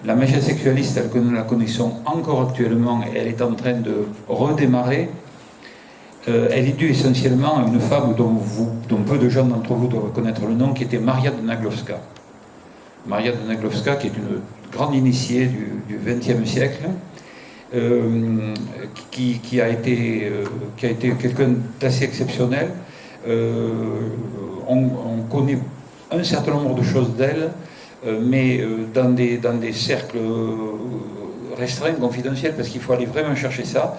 la magia sexualis, telle que nous la connaissons encore actuellement, et elle est en train de redémarrer, elle est due essentiellement à une femme dont peu de gens d'entre vous doivent connaître le nom, qui était Maria de Naglovska. Maria de Naglovska, qui est une grande initiée du XXe siècle, qui a été quelqu'un d'assez exceptionnel. On connaît un certain nombre de choses d'elle, mais dans des cercles restreints, confidentiels, parce qu'il faut aller vraiment chercher ça.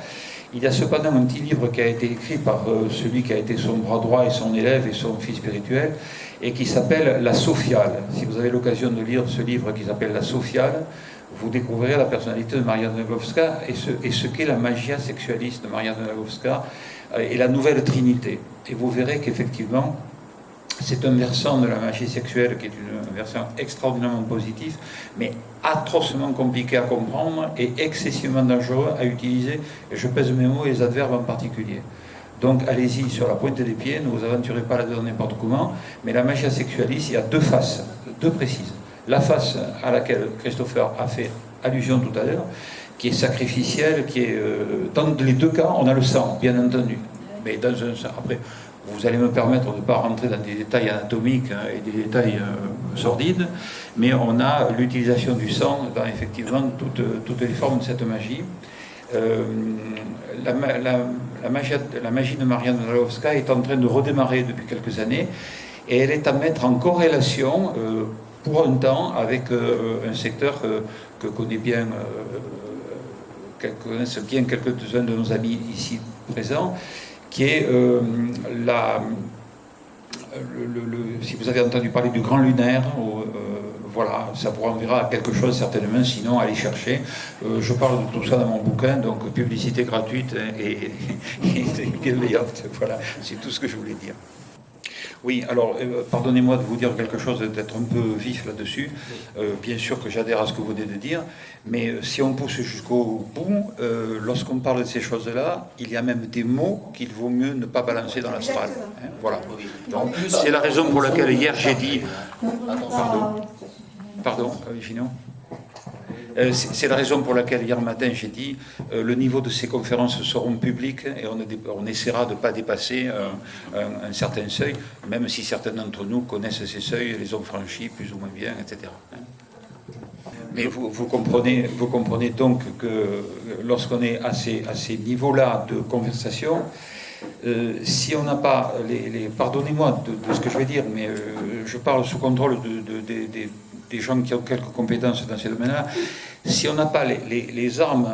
Il y a cependant un petit livre qui a été écrit par celui qui a été son bras droit et son élève et son fils spirituel, et qui s'appelle La Sophiale. Si vous avez l'occasion de lire ce livre qui s'appelle La Sophiale, vous découvrirez la personnalité de Maria de Naglovska et ce qu'est la magia sexualiste de Maria de Naglovska et la nouvelle trinité. Et vous verrez qu'effectivement, c'est un versant de la magie sexuelle qui est un versant extraordinairement positif, mais atrocement compliqué à comprendre et excessivement dangereux à utiliser, et je pèse mes mots et les adverbes en particulier. Donc allez-y sur la pointe des pieds, ne vous aventurez pas là-dedans n'importe comment, mais la magia sexualis, il y a 2 faces, 2 précises. La face à laquelle Christopher a fait allusion tout à l'heure, qui est sacrificielle, qui est... dans les 2 cas, on a le sang, bien entendu. Mais dans un... Après, vous allez me permettre de ne pas rentrer dans des détails anatomiques et des détails sordides, mais on a l'utilisation du sang dans effectivement toutes les formes de cette magie. La magie de Maria de Naglovska est en train de redémarrer depuis quelques années, et elle est à mettre en corrélation pour un temps avec un secteur que connaissent bien quelques-uns de nos amis ici présents, qui est si vous avez entendu parler du grand lunaire, voilà, ça vous renverra à quelque chose certainement, sinon allez chercher. Je parle de tout ça dans mon bouquin, donc publicité gratuite et bienveillante, voilà, c'est tout ce que je voulais dire. Oui, alors, pardonnez-moi de vous dire quelque chose, d'être un peu vif là-dessus. Bien sûr que j'adhère à ce que vous venez de dire, mais si on pousse jusqu'au bout, lorsqu'on parle de ces choses-là, il y a même des mots qu'il vaut mieux ne pas balancer dans l'astral. Hein, voilà. Donc, c'est la raison pour laquelle hier j'ai dit... Pardon, Gino. C'est la raison pour laquelle hier matin j'ai dit le niveau de ces conférences seront publiques et on essaiera de ne pas dépasser un certain seuil, même si certains d'entre nous connaissent ces seuils, les ont franchis plus ou moins bien, etc. Mais vous comprenez donc que lorsqu'on est à ces niveaux-là de conversation, Si on n'a pas pardonnez-moi de ce que je vais dire, mais je parle sous contrôle des gens qui ont quelques compétences dans ces domaines-là. Si on n'a pas les armes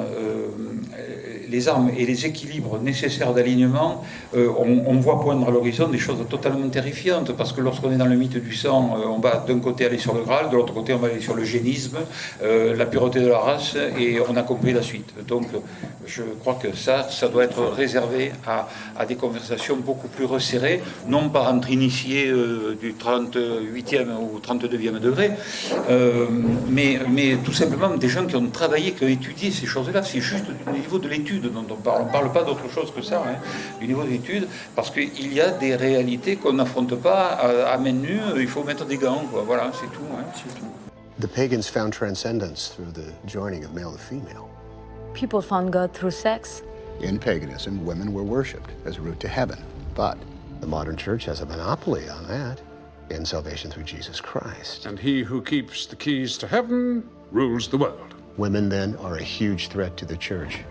et les équilibres nécessaires d'alignement, on voit poindre à l'horizon des choses totalement terrifiantes, parce que lorsqu'on est dans le mythe du sang, on va d'un côté aller sur le Graal, de l'autre côté on va aller sur le génisme, la pureté de la race, et on a compris la suite. Donc je crois que ça doit être réservé à des conversations beaucoup plus resserrées, non pas entre initiés du 38e ou 32e degré, mais tout simplement des gens qui ont travaillé, qui ont étudié ces choses-là. C'est juste au niveau de l'étude dont on parle. On ne parle pas d'autre chose que ça, du niveau de l'étude, parce qu'il y a des réalités qu'on n'affronte pas à main nue. Il faut mettre des gants, quoi. Voilà, c'est tout, c'est tout. The pagans found transcendence through the joining of male to female. People found God through sex. In paganism, women were worshipped as a route to heaven. But the modern church has a monopoly on that in salvation through Jesus Christ. And he who keeps the keys to heaven rules the world. Women then are a huge threat to the church.